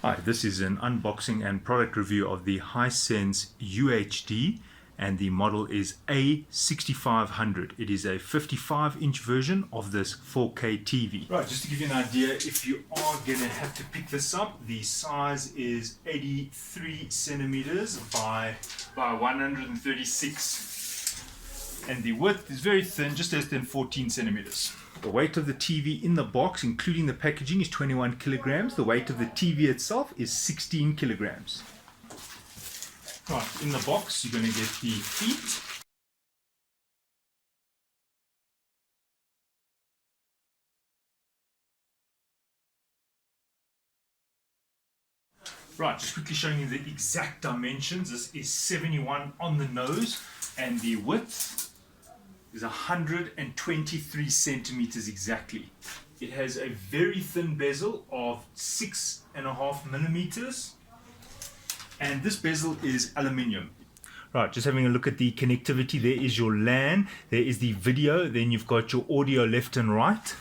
Hi, this is an unboxing and product review of the Hisense UHD, and the model is A6500. It is a 55-inch version of this 4K TV. Right, just to give you an idea, if you are going to have to pick this up, the size is 83 centimeters by 136, and the width is very thin, just less than 14 centimeters. The weight of the TV in the box, including the packaging, is 21 kilograms. The weight of the TV itself is 16 kilograms. Right, in the box, you're going to get the feet. Right, just quickly showing you the exact dimensions. This is 71 on the nose, and the width is 123 centimeters exactly. It has a very thin bezel of 6.5 millimeters, and this bezel is aluminium. Right, just having a look at the connectivity. There is your LAN, there is the video, then you've got your audio left and right.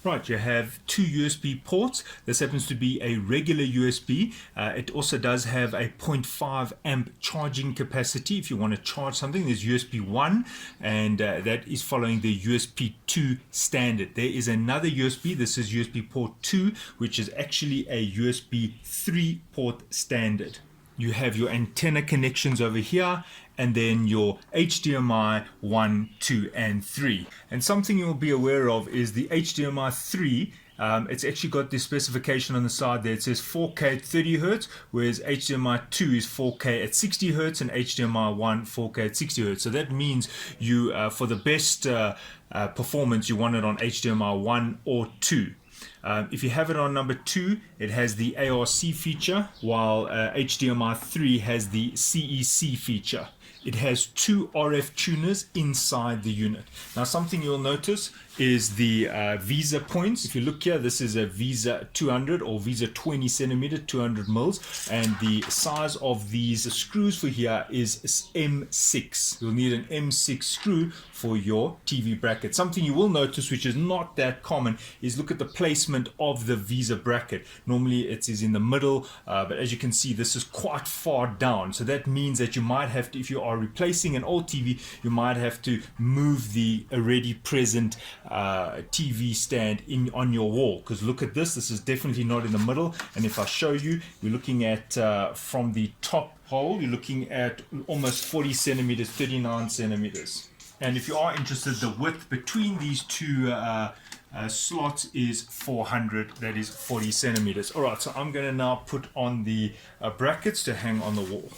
Right, you have two USB ports. This happens to be a regular USB. It also does have a 0.5 amp charging capacity. If you want to charge something, there's USB 1, and that is following the USB 2 standard. There is another USB. This is USB port 2, which is actually a USB 3 port standard. You have your antenna connections over here, and then your HDMI 1, 2, and 3. And something you'll be aware of is the HDMI 3. It's actually got this specification on the side there. It says 4K at 30 Hz, whereas HDMI 2 is 4K at 60 Hz, and HDMI 1 4K at 60 Hz. So that means you, for the best performance, you want it on HDMI 1 or 2. If you have it on number 2, it has the ARC feature, while HDMI 3 has the CEC feature. It has two RF tuners inside the unit. Now, something you'll notice is the Visa points. If you look here, this is a Visa 200 or Visa 20 centimeter, 200 mils, and the size of these screws for here is M6. You'll need an M6 screw for your TV bracket. Something you will notice, which is not that common, is look at the placement of the Visa bracket. Normally it is in the middle, but as you can see, this is quite far down. So that means that you might have to, if you are replacing an old TV, you might have to move the already present TV stand on your wall, because look at this is definitely not in the middle. And if I show you, we're looking at from the top hole, you're looking at almost 40 centimeters, 39 centimeters. And if you are interested, the width between these two slots is 400, that is 40 centimeters. All right, so I'm going to now put on the brackets to hang on the wall.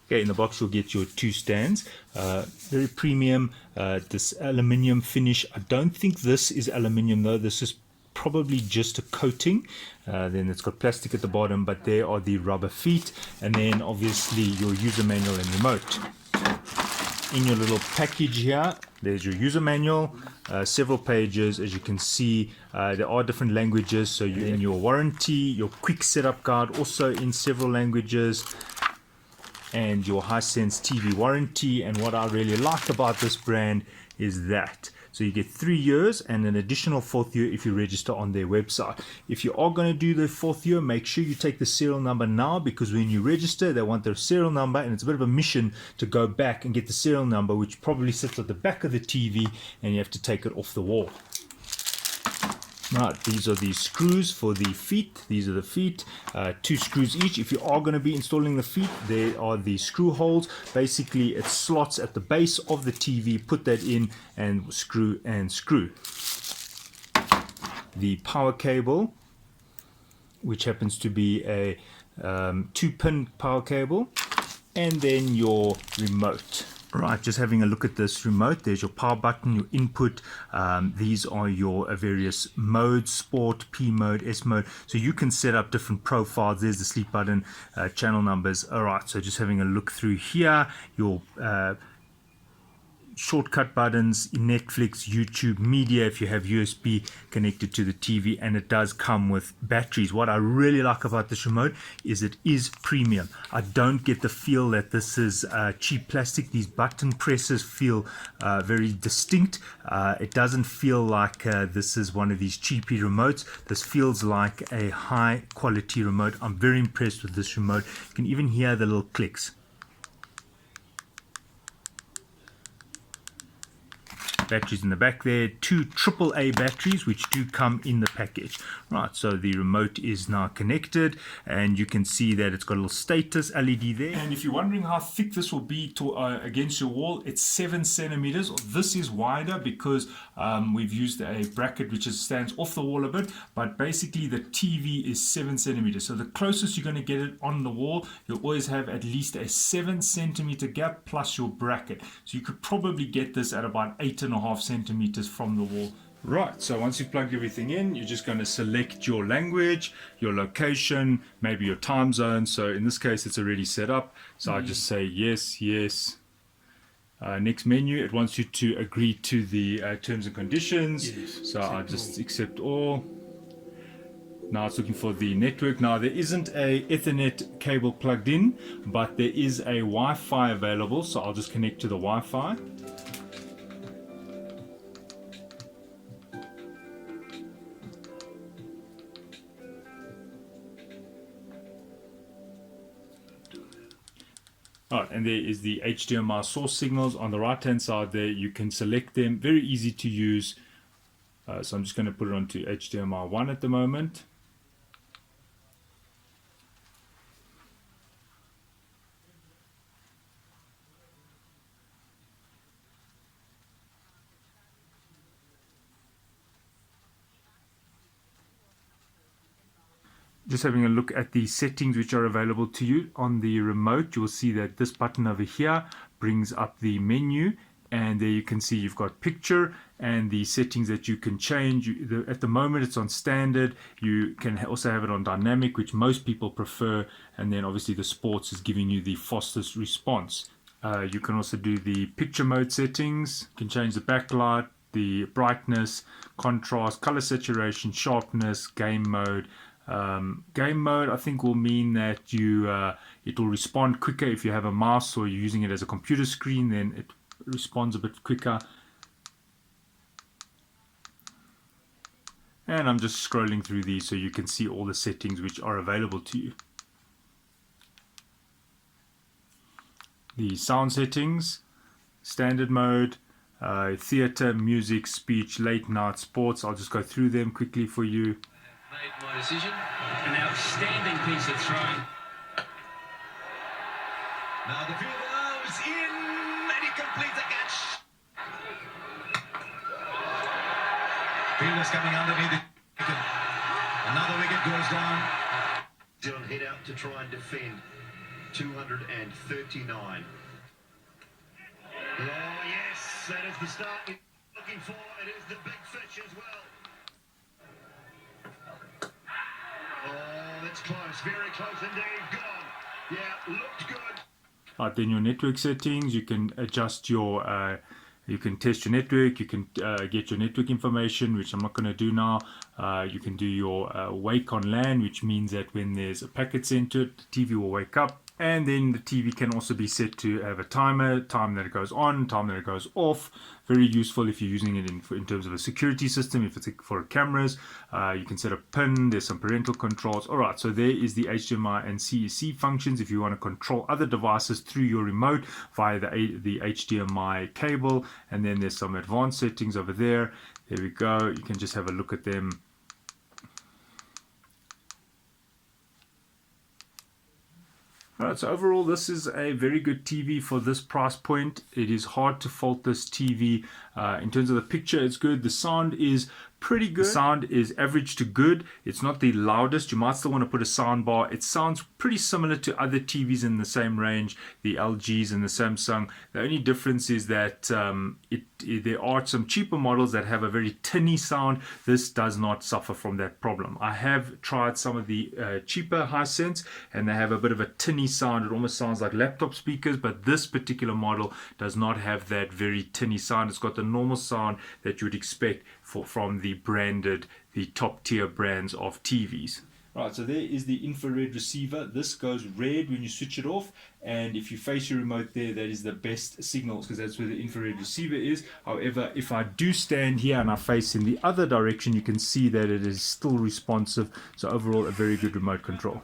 Okay, in the box you'll get your two stands, very premium, this aluminium finish. I don't think this is aluminium though, this is probably just a coating. Then it's got plastic at the bottom, but there are the rubber feet, and then obviously your user manual and remote. In your little package here, there's your user manual, several pages. As you can see, there are different languages, so you're in your warranty, your quick setup guide also in several languages, and your Hisense TV warranty. And what I really like about this brand is that, so you get 3 years and an additional 4th year if you register on their website. If you are going to do the 4th year, make sure you take the serial number now, because when you register, they want their serial number, and it's a bit of a mission to go back and get the serial number, which probably sits at the back of the TV, and you have to take it off the wall. Right, these are the screws for the feet. These are the feet, 2 screws each. If you are going to be installing the feet, there are the screw holes. Basically, it slots at the base of the TV. Put that in and screw and screw. The power cable, which happens to be a 2-pin power cable, and then your remote. Right, just having a look at this remote. There's your power button, your input. These are your various modes: sport, P mode, S mode. So you can set up different profiles. There's the sleep button, channel numbers. All right, so just having a look through here, your shortcut buttons, Netflix, YouTube, media, if you have USB connected to the TV, and it does come with batteries. What I really like about this remote is it is premium. I don't get the feel that this is cheap plastic. These button presses feel very distinct. It doesn't feel like this is one of these cheapy remotes. This feels like a high quality remote. I'm very impressed with this remote. You can even hear the little clicks. Batteries in the back there, 2 AAA batteries which do come in the package. Right, so the remote is now connected, and you can see that it's got a little status LED there. And if you're wondering how thick this will be to, against your wall, it's 7 centimeters. This is wider because we've used a bracket which stands off the wall a bit, but basically the TV is 7 centimeters. So the closest you're going to get it on the wall, you'll always have at least a 7 centimeter gap plus your bracket. So you could probably get this at about 8.5 centimeters from the wall. Right, so once you've plugged everything in, you're just going to select your language, your location, maybe your time zone. So in this case, it's already set up. So I just say yes, yes. Next menu, it wants you to agree to the terms and conditions. Yes, so I just accept all. Now it's looking for the network. Now there isn't a Ethernet cable plugged in, but there is a Wi-Fi available. So I'll just connect to the Wi-Fi. Right, and there is the HDMI source signals on the right hand side there. You can select them, very easy to use. So I'm just going to put it onto HDMI 1 at the moment. Just having a look at the settings which are available to you on the remote, you'll see that this button over here brings up the menu, and there you can see you've got picture and the settings that you can change. At the moment it's on standard. You can also have it on dynamic, which most people prefer, and then obviously the sports is giving you the fastest response. You can also do the picture mode settings. You can change the backlight, the brightness, contrast, color saturation, sharpness, game mode. Game mode I think will mean that it will respond quicker if you have a mouse or you're using it as a computer screen. Then it responds a bit quicker. And I'm just scrolling through these so you can see all the settings which are available to you. The sound settings, standard mode, theater, music, speech, late night, sports. I'll just go through them quickly for you. Made my decision. An outstanding piece of throwing. Now the field goes in, and he completes the catch. Fielders coming underneath it. Another wicket goes down. John head out to try and defend. 239. Oh yes, that is the start we're looking for. It is the big fish as well. Oh, that's close, very close indeed. Gone. Yeah, looked good. Then your network settings, you can adjust your, you can test your network, you can get your network information, which I'm not going to do now. You can do your wake on LAN, which means that when there's a packet sent to it, the TV will wake up. And then the TV can also be set to have a timer, time that it goes on, time that it goes off. Very useful if you're using it in terms of a security system. If it's for cameras, you can set a PIN. There's some parental controls. All right, so there is the HDMI and CEC functions if you want to control other devices through your remote via the HDMI cable. And then there's some advanced settings over there. There we go. You can just have a look at them. Alright, so overall this is a very good TV for this price point. It is hard to fault this TV. In terms of the picture, it's good. The sound is pretty good. The sound is average to good. It's not the loudest. You might still want to put a sound bar. It sounds pretty similar to other TVs in the same range, the LGs and the Samsung. The only difference is that there are some cheaper models that have a very tinny sound. This does not suffer from that problem. I have tried some of the cheaper Hisense, and they have a bit of a tinny sound. It almost sounds like laptop speakers, but this particular model does not have that very tinny sound. It's got the normal sound that you would expect from the top tier brands of TVs. Right, so there is the infrared receiver. This goes red when you switch it off, and if you face your remote there, that is the best signals because that's where the infrared receiver is. However, if I do stand here and I face in the other direction, you can see that it is still responsive. So overall, a very good remote control.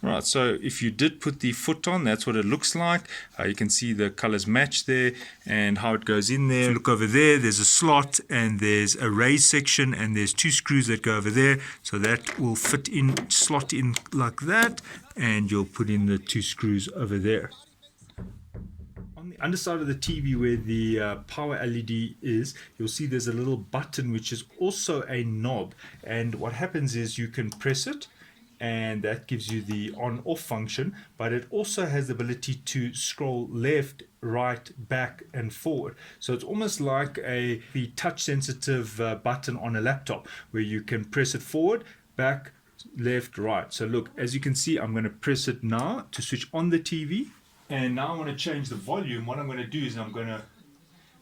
Right, so if you did put the foot on, that's what it looks like. You can see the colors match there and how it goes in there. If you look over there, there's a slot and there's a raise section and there's 2 screws that go over there. So that will fit in, slot in like that, and you'll put in the 2 screws over there. On the underside of the TV where the power LED is, you'll see there's a little button which is also a knob, and what happens is you can press it and that gives you the on-off function, but it also has the ability to scroll left, right, back and forward. So it's almost like the touch sensitive button on a laptop where you can press it forward, back, left, right. So look, as you can see, I'm going to press it now to switch on the TV, and now I want to change the volume. What I'm going to do is I'm going to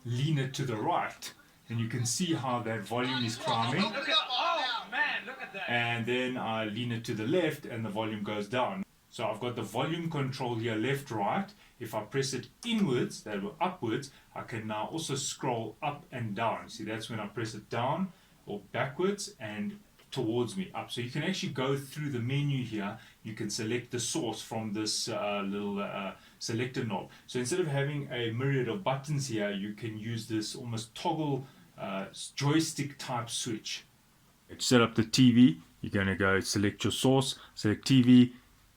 lean it to the right, and you can see how that volume is climbing. And then I lean it to the left and the volume goes down. So I've got the volume control here, left, right. If I press it inwards, that will upwards, I can now also scroll up and down. See, that's when I press it down or backwards and towards me, up. So you can actually go through the menu here. You can select the source from this little selector knob. So instead of having a myriad of buttons here, you can use this almost toggle joystick type switch. To set up the TV, you're going to go select your source, select TV,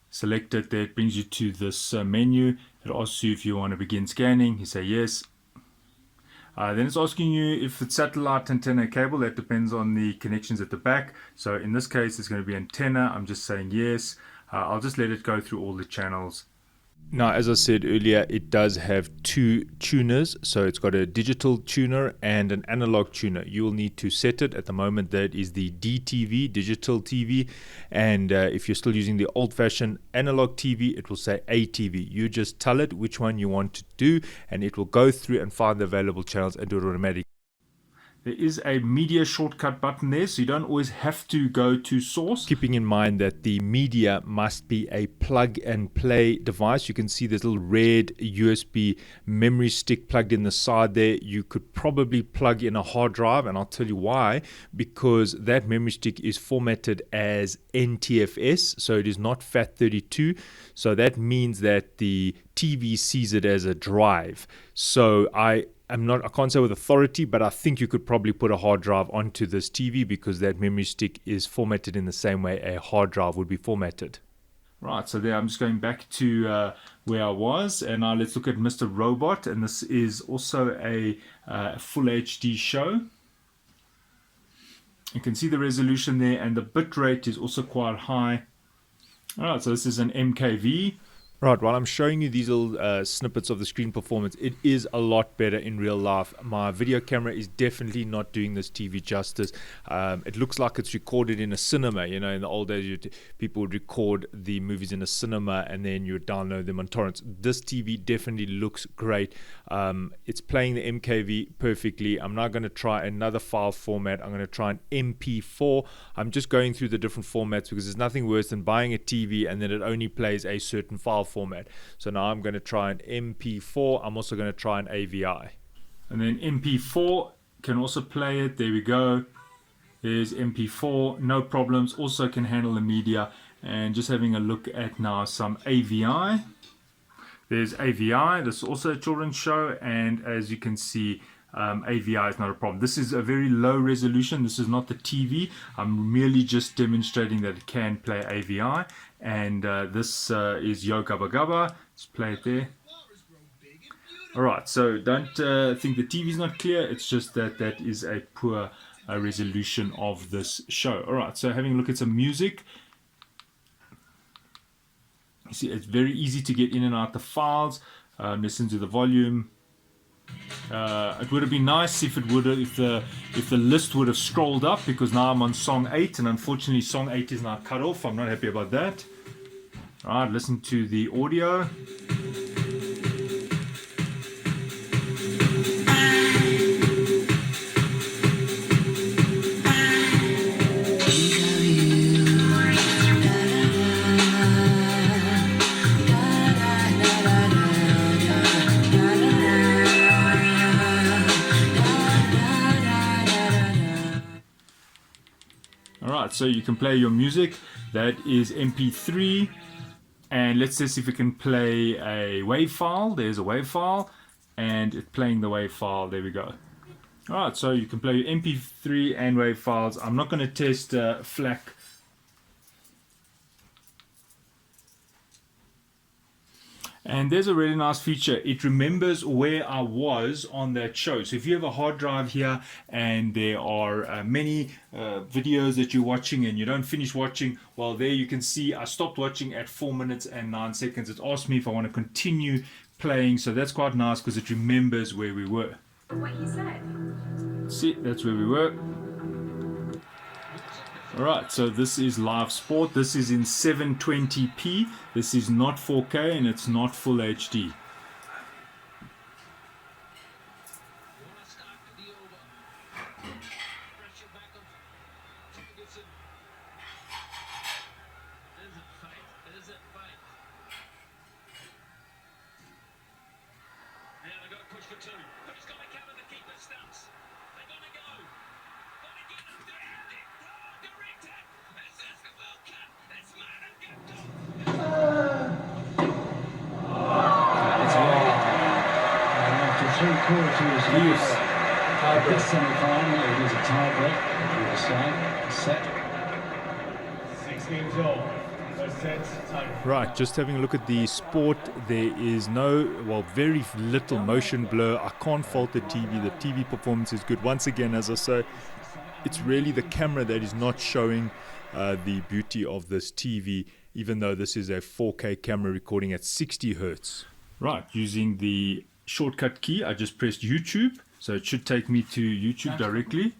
select it. There, it brings you to this menu. It asks you if you want to begin scanning. You say yes. Then it's asking you if it's satellite, antenna, cable. That depends on the connections at the back. So in this case, it's going to be antenna. I'm just saying yes. I'll just let it go through all the channels. Now, as I said earlier, it does have 2 tuners. So it's got a digital tuner and an analog tuner. You will need to set it. At the moment, that is the DTV, digital TV. And if you're still using the old-fashioned analog TV, it will say ATV. You just tell it which one you want to do, and it will go through and find the available channels and do it automatically. There is a media shortcut button there, so you don't always have to go to source. Keeping in mind that the media must be a plug and play device. You can see there's a little red USB memory stick plugged in the side there. You could probably plug in a hard drive, and I'll tell you why. Because that memory stick is formatted as NTFS, so it is not FAT32. So that means that the TV sees it as a drive. So I can't say with authority, but I think you could probably put a hard drive onto this TV because that memory stick is formatted in the same way a hard drive would be formatted. Right, so there I'm just going back to where I was, and now let's look at Mr. Robot, and this is also a full HD show. You can see the resolution there, and the bit rate is also quite high. Alright, so this is an MKV. Right, while I'm showing you these little snippets of the screen performance, it is a lot better in real life. My video camera is definitely not doing this TV justice. It looks like it's recorded in a cinema. You know, in the old days, people would record the movies in a cinema and then you would download them on torrents. This TV definitely looks great. It's playing the MKV perfectly. I'm now going to try another file format. I'm going to try an MP4. I'm just going through the different formats because there's nothing worse than buying a TV and then it only plays a certain file format. So now I'm going to try an MP4. I'm also going to try an AVI. And then MP4 can also play it. There we go. There's MP4, no problems. Also can handle the media. And just having a look at now some AVI. There's AVI. This is also a children's show. And as you can see, AVI is not a problem. This is a very low resolution. This is not the TV. I'm merely just demonstrating that it can play AVI. And this is Yo Gabba Gabba. Let's play it there. Alright, so don't think the TV is not clear. It's just that that is a poor resolution of this show. Alright, so having a look at some music. You see, it's very easy to get in and out the files. Listen to the volume. It would have been nice if the list would have scrolled up, because now I'm on song 8 and unfortunately song 8 is now cut off. I'm not happy about that. Alright, listen to the audio. Alright, so you can play your music. That is MP3. And let's just see if we can play a WAV file. There's a WAV file. And it's playing the WAV file. There we go. Alright, so you can play your MP3 and WAV files. I'm not going to test FLAC. And there's a really nice feature. It remembers where I was on that show. So if you have a hard drive here and there are many videos that you're watching and you don't finish watching, well, there you can see I stopped watching at 4 minutes and 9 seconds. It asked me if I want to continue playing. So that's quite nice because it remembers where we were. What you said. See, that's where we were. Alright, so this is live sport. This is in 720p. This is not 4K and it's not full HD. This semi-final, it was a tie-break between the side, set. 16 all. First set, time. Right, just having a look at the sport. There is very little motion blur. I can't fault the TV. The TV performance is good. Once again, as I say, it's really the camera that is not showing the beauty of this TV, even though this is a 4K camera recording at 60 Hertz. Right, using the shortcut key, I just pressed YouTube. So it should take me to YouTube directly.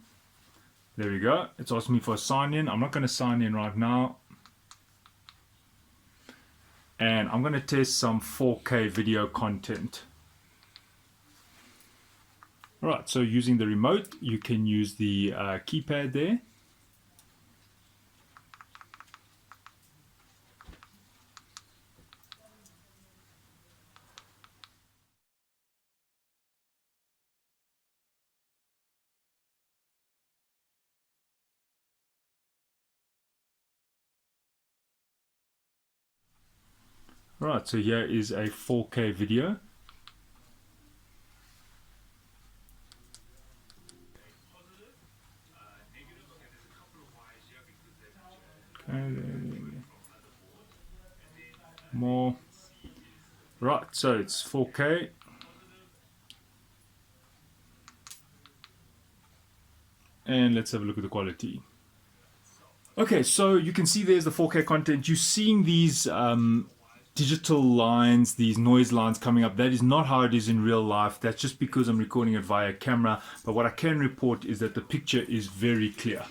There we go. It's asking me for a sign in. I'm not going to sign in right now. And I'm going to test some 4K video content. Alright, so using the remote, you can use the keypad there. Right, so here is a 4K video. Okay, more. Right, so it's 4K. And let's have a look at the quality. Okay, so you can see there's the 4K content. You're seeing these digital lines, these noise lines coming up. That is not how it is in real life. That's just because I'm recording it via camera. But what I can report is that the picture is very clear.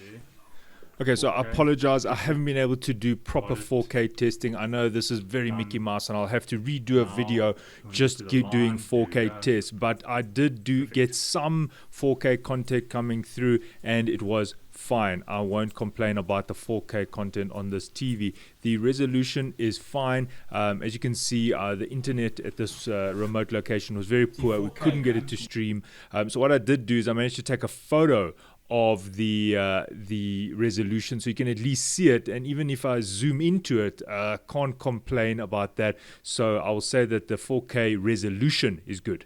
Okay, so I apologize. I haven't been able to do proper 4K testing. I know this is very Mickey Mouse and I'll have to redo a video just doing 4K tests. But I did get some 4K content coming through and it was fine. I won't complain about the 4K content on this TV. The resolution is fine. As you can see, the internet at this remote location was very poor. We couldn't get it to stream. So what I did do is I managed to take a photo of the resolution so you can at least see it, and even if I zoom into it, can't complain about that. So I will say that the 4K resolution is good.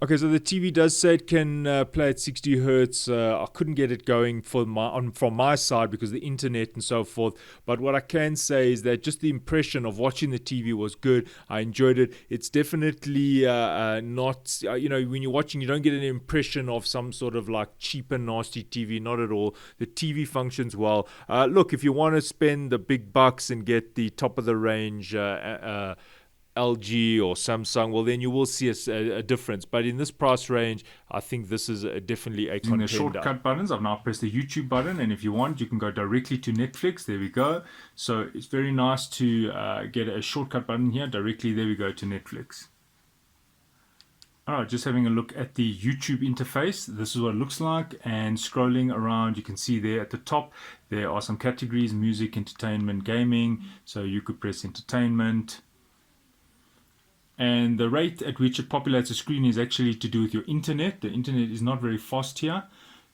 Okay, so the TV does say it can play at 60 hertz. I couldn't get it going from my side because of the internet and so forth. But what I can say is that just the impression of watching the TV was good. I enjoyed it. It's definitely not, when you're watching, you don't get an impression of some sort of like cheap and nasty TV. Not at all. The TV functions well. Look, if you want to spend the big bucks and get the top of the range LG or Samsung, well, then you will see a difference. But in this price range, I think this is definitely a contender. The shortcut buttons, I've now pressed the YouTube button, and if you want, you can go directly to Netflix. There we go. So it's very nice to get a shortcut button here. Directly, there we go to Netflix. Alright, just having a look at the YouTube interface. This is what it looks like, and scrolling around, you can see there at the top, there are some categories: music, entertainment, gaming. So you could press entertainment. And the rate at which it populates the screen is actually to do with your internet. The internet is not very fast here.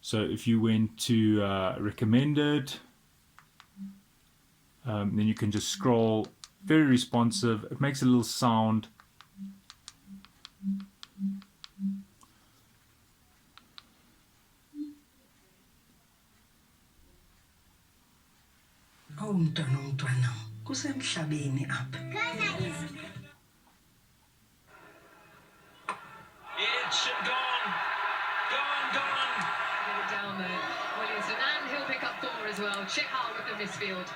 So if you went to recommended, then you can just scroll. Very responsive. It makes a little sound. Oh, mntwana, kusemhlabeni apha. It's gone. Down there. Williamson, and he'll pick up 4 as well. Chihal with the misfield.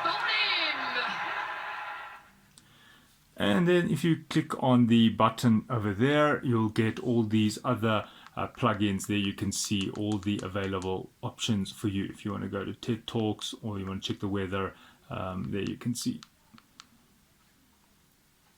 Got him! And then if you click on the button over there, you'll get all these other plugins. There you can see all the available options for you. If you want to go to TED Talks or you want to check the weather, there you can see.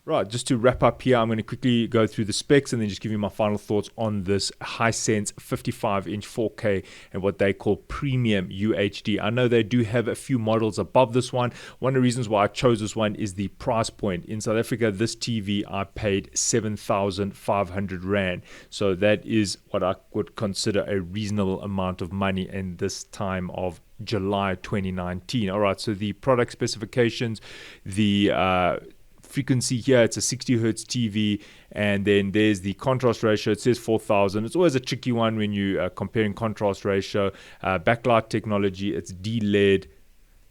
Right, just to wrap up here, I'm going to quickly go through the specs and then just give you my final thoughts on this Hisense 55-inch 4K and what they call premium UHD. I know they do have a few models above this one. One of the reasons why I chose this one is the price point. In South Africa, this TV I paid 7,500 Rand. So that is what I would consider a reasonable amount of money in this time of July 2019. All right, so the product specifications, the frequency here, it's a 60 hertz TV, and then there's the contrast ratio. It says 4000. It's always a tricky one when you comparing contrast ratio. Backlight technology, it's D-LED.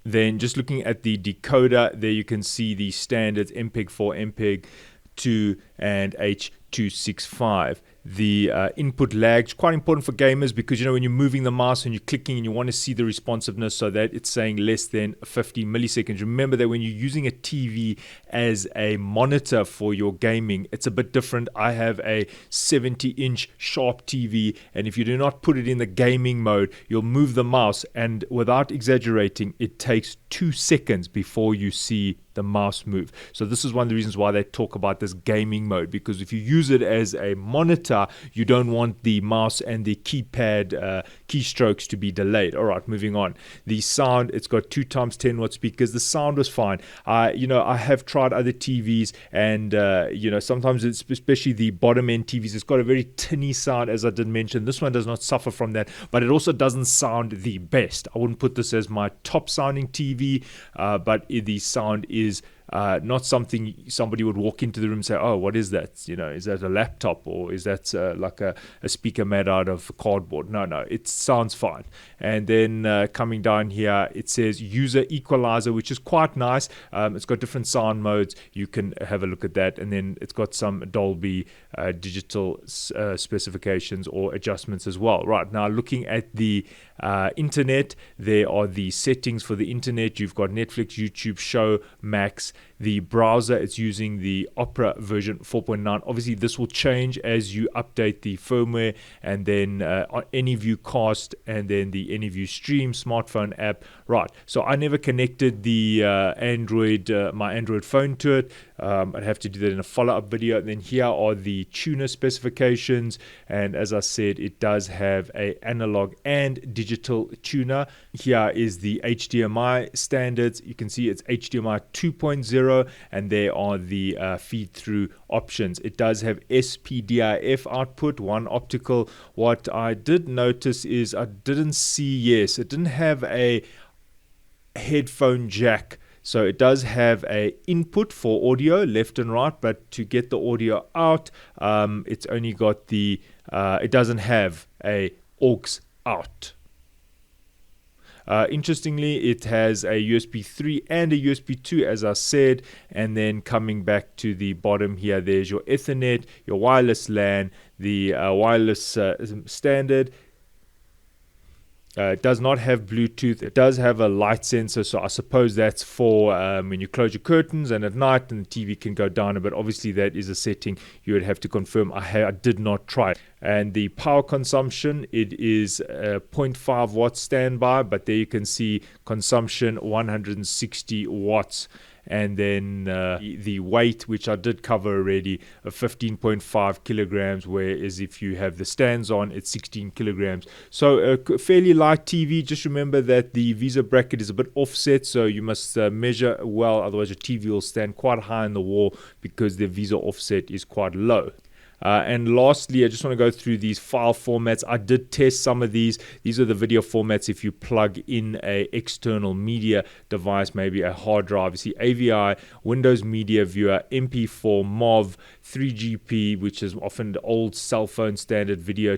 Then just looking at the decoder, there you can see the standards MPEG-4, MPEG-2, and H.265. The input lag is quite important for gamers because, when you're moving the mouse and you're clicking and you want to see the responsiveness so that it's saying less than 50 milliseconds. Remember that when you're using a TV as a monitor for your gaming, it's a bit different. I have a 70-inch sharp TV, and if you do not put it in the gaming mode, you'll move the mouse, and without exaggerating, it takes 2 seconds before you see the mouse move. So this is one of the reasons why they talk about this gaming mode, because if you use it as a monitor, you don't want the mouse and the keypad keystrokes to be delayed. All right, moving on. The sound, it's got 2 times 10 watt speakers. The sound was fine. I have tried other TVs, and sometimes it's, especially the bottom end TVs, it's got a very tinny sound, as I did mention. This one does not suffer from that, but it also doesn't sound the best. I wouldn't put this as my top sounding TV, but the sound is not something somebody would walk into the room and say, oh, what is that? Is that a laptop, or is that like a speaker made out of cardboard? No, it sounds fine. And then coming down here, it says user equalizer, which is quite nice. It's got different sound modes. You can have a look at that. And then it's got some Dolby digital specifications or adjustments as well. Right, now looking at the internet, there are the settings for the internet. You've got Netflix, YouTube, Show, Max. The browser, it's using the Opera version 4.9. Obviously, this will change as you update the firmware, and then AnyView Cast, and then the AnyView Stream smartphone app. Right, so I never connected the my Android phone to it. I'd have to do that in a follow-up video. And then here are the tuner specifications, and as I said, it does have a analog and digital tuner. Here is the HDMI standards. You can see it's HDMI 2.0, and there are the feed-through options. It does have SPDIF output, one optical. What I did notice is I didn't see, it didn't have a headphone jack So it does have a input for audio left and right, but to get the audio out, it's only got the it doesn't have a aux out. Interestingly, it has a USB 3 and a USB 2, as I said, and then coming back to the bottom here, there's your Ethernet, your wireless LAN, the wireless standard. It does not have Bluetooth. It does have a light sensor, so I suppose that's for when you close your curtains and at night, and the TV can go down. But obviously that is a setting you would have to confirm. I did not try it. And the power consumption, it is 0.5 watts standby, but there you can see consumption 160 watts. And then the weight, which I did cover already, of 15.5 kilograms, whereas if you have the stands on, it's 16 kilograms. So a fairly light TV. Just remember that the Visa bracket is a bit offset, so you must measure well, otherwise your TV will stand quite high on the wall because the Visa offset is quite low. And lastly, I just want to go through these file formats. I did test some of these. These are the video formats if you plug in a external media device, maybe a hard drive. You see AVI, Windows Media Viewer, MP4, MOV, 3GP, which is often the old cell phone standard video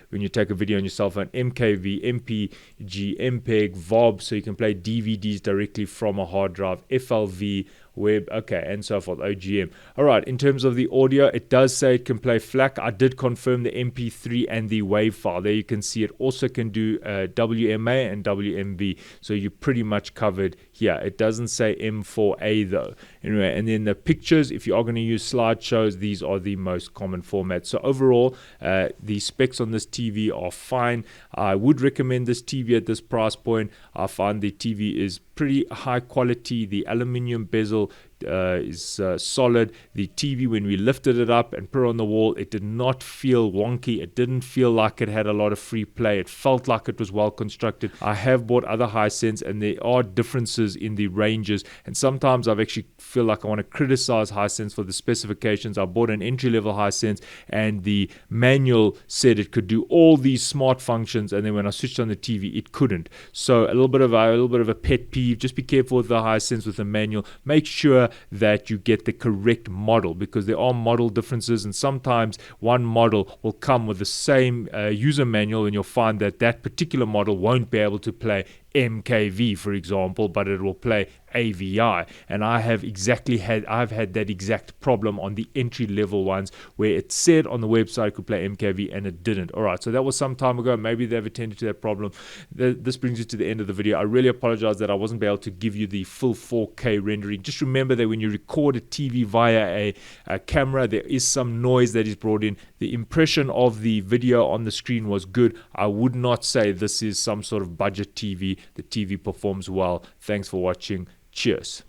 when you take a video on your cell phone, MKV, MPG, MPEG, VOB, so you can play DVDs directly from a hard drive, FLV, web, okay, and so forth, OGM. All right, in terms of the audio, it does say it can play FLAC. I did confirm the MP3 and the WAV file. There you can see it also can do WMA and WMV, so you're pretty much covered here. It doesn't say M4A though. Anyway, and then the pictures, if you are going to use slideshows, these are the most common formats. So overall, the specs on this TV are fine. I would recommend this TV at this price point. I find the TV is pretty high quality. The aluminium bezel is solid. The TV, when we lifted it up and put it on the wall, it did not feel wonky. It didn't feel like it had a lot of free play. It felt like it was well constructed. I have bought other Hisense, and there are differences in the ranges, and sometimes I've actually feel like I want to criticize Hisense for the specifications. I bought an entry-level Hisense, and the manual said it could do all these smart functions, and then when I switched on the TV, it couldn't. So a little bit of a pet peeve. Just be careful with the Hisense with the manual. Make sure that you get the correct model, because there are model differences, and sometimes one model will come with the same user manual, and you'll find that that particular model won't be able to play MKV, for example, but it will play AVI. And I've had that exact problem on the entry level ones, where it said on the website it could play MKV and it didn't. All right, so that was some time ago. Maybe they've attended to that problem. This brings you to the end of the video. I really apologize that I wasn't able to give you the full 4K rendering. Just remember that when you record a TV via a camera, there is some noise that is brought in. The impression of the video on the screen was good. I would not say this is some sort of budget TV. The TV performs well. Thanks for watching. Cheers.